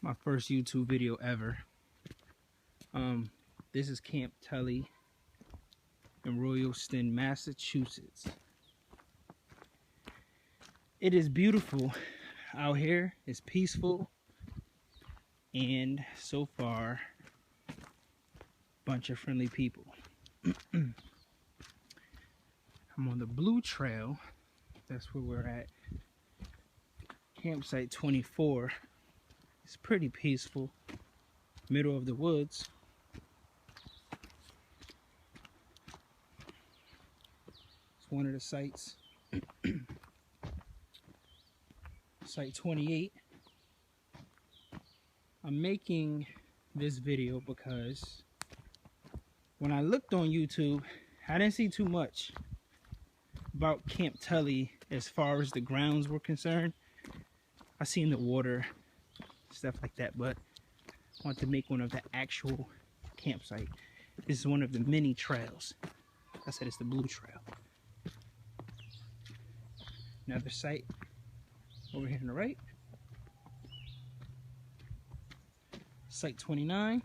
My first YouTube video ever. This is Camp Tully in Royalston, Massachusetts. It is beautiful out here. It's peaceful, and so far, bunch of friendly people. I'm on the Blue Trail. That's where we're at. Campsite 24. It's pretty peaceful. Middle of the woods. It's one of the sites. Site 28. I'm making this video because when I looked on YouTube, I didn't see too much about Camp Tully as far as the grounds were concerned. I seen the water, stuff like that, but I want to make one of the actual campsite. This is one of the mini trails. I said it's the Blue Trail. Another site over here on the right. Site 29.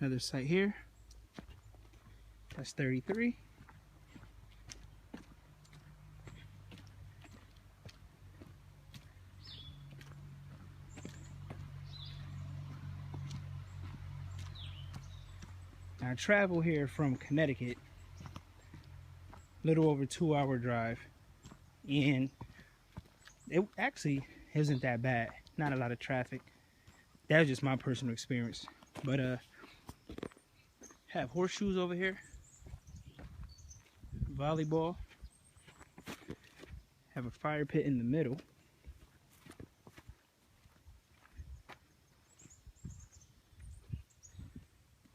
Another site here. That's 33. I travel here from Connecticut, little over 2-hour drive, and it actually isn't that bad. Not a lot of traffic. That was just my personal experience. But have horseshoes over here, volleyball, have a fire pit in the middle.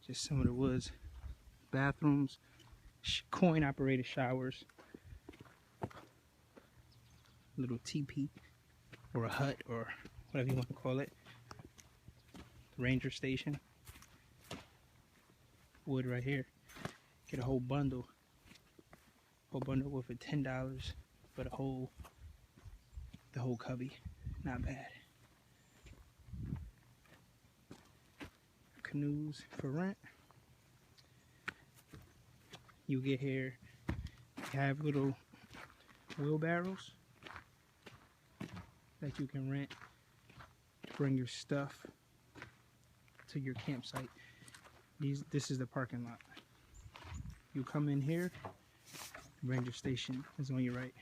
Just some of the woods, bathrooms, coin operated showers, little teepee or a hut or whatever you want to call it. Ranger station. Wood right here. Get a whole bundle. Whole bundle with it $10 for the whole cubby. Not bad. Canoes for rent. You get here, you have little wheelbarrows that you can rent to bring your stuff to your campsite. This is the parking lot. You come in here, the ranger station is on your right.